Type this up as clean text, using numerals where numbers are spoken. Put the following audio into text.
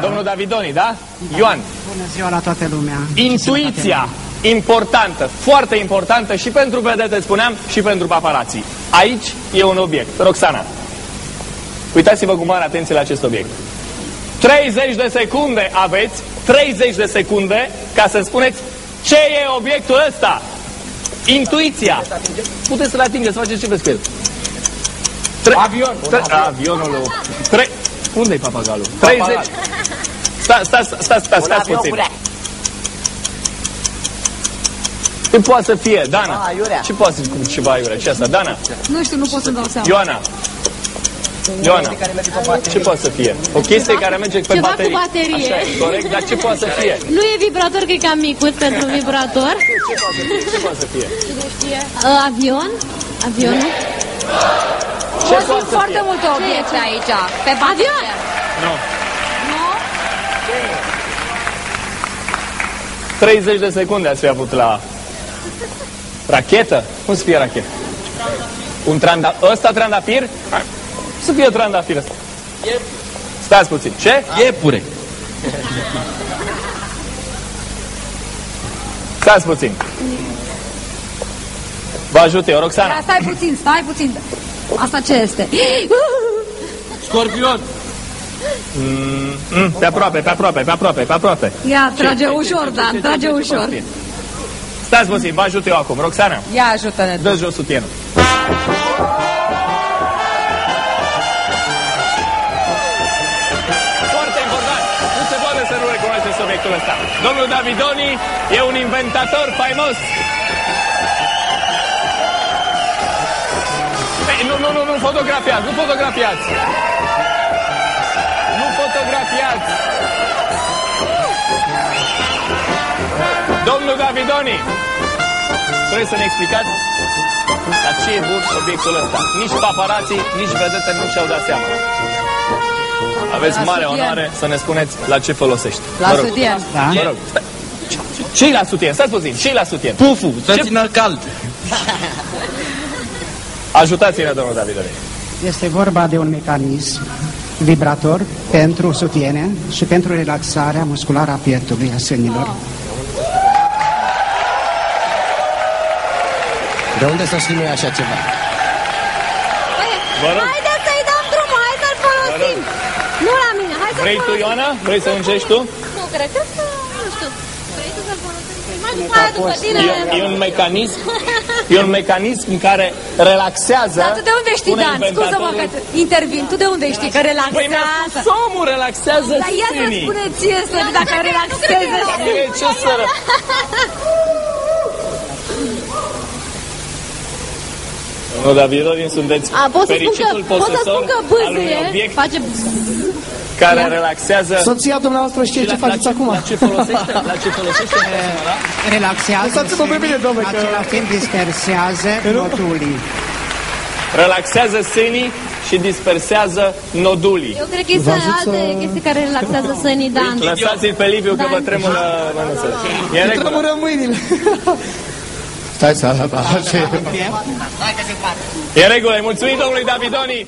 Domnul Davidoni, da? Ioan. Bună ziua la toată lumea. Intuiția, importantă, foarte importantă și pentru vedete, spuneam, și pentru paparații. Aici e un obiect. Roxana, uitați-vă cu mare atenție la acest obiect. 30 de secunde aveți, 30 de secunde, ca să spuneți ce e obiectul ăsta. Intuiția. Puteți să-l atingeți, să faceți ce vreți cu el. Avion. Avionul. Unde-i papagalul? 30. Stați puțin. Ce poate să fie, Dana? Ce poate să fie ceva aiurea? Ce asta, Dana? Nu știu, nu pot să-mi dau seama. Ioana, ce poate să fie? O chestie care merge pe baterie. Ceva cu baterie. Așa e, corect, dar ce poate să fie? Nu e vibrator, că e cam micuț pentru vibrator. Ce poate să fie? Avion? Avionul? Ce poate să foarte fie? multe obiecte aici, pe Avion! Nu. Nu? 30 de secunde ați fi avut la rachetă? Cum să fie rachetă? Un trandafir? Ăsta trandafir? Să fie trandafir ăsta. Stați puțin. Ce? Iepure. Stați puțin. Vă ajut eu, Roxana. Stai puțin. Asta ce este? Scorpion. Pe aproape. Ia, trage ușor, Dan, trage ușor. Stați puțin, vă ajut eu acum. Roxana, Ia, ajută-ne. dă jos sutienul. Foarte important. Nu se poate să nu recunoașteți subiectul ăsta. Domnul Davidoni e un inventator faimos. Nu fotografiați, nu fotografiați. Nu fotografiați. Domnul Davidoni, trebuie să ne explicați la ce e bun obiectul ăsta. Nici paparații, nici vedete nu și-au dat seama. Aveți mare onoare să ne spuneți la ce folosește. La sutien. Mă rog. Ce-i la sutien? Stați puțin, ce-i la sutien? Puful, să țină cald. Ajutați-ne, domnul Davidoni. Este vorba de un mecanism vibrator pentru sutiene și pentru relaxarea musculară a pieptului, a sânilor. De unde să știm noi așa ceva? Vă rog. Haideți să-i dăm drumul, hai să-l folosim. Nu la mine, hai să-l Vrei tu, Ioana? Vrei să încerci tu? Nu, cred că nu știu. Vrei tu să-l folosești? Mai după aia, după tine. E un mecanism care relaxează. Dar tu de unde știi, Dan? Scuză-mă că intervin. Tu de unde știi că Păi relaxează? omul relaxează Dar ia să sânii. spune ție să dacă relaxeze. Ce sără? Domnul Davidoni, sunteți fericitul posesor al unui obiect care relaxează. Soția dumneavoastră știe ce faceți acum. La ce folosește? Relaxează Lăsați-mă pe mine, domnule, în același timp dispersează nodulii. Relaxează sânii și dispersează nodulii. Eu cred că este alte chestii care relaxează sânii, Dan. Lăsați-l pe Liviu că vă tremură mânuțele. E în regulă. Tremură mâinile. Stai să... E în regulă. Mulțumim domnului Davidoni.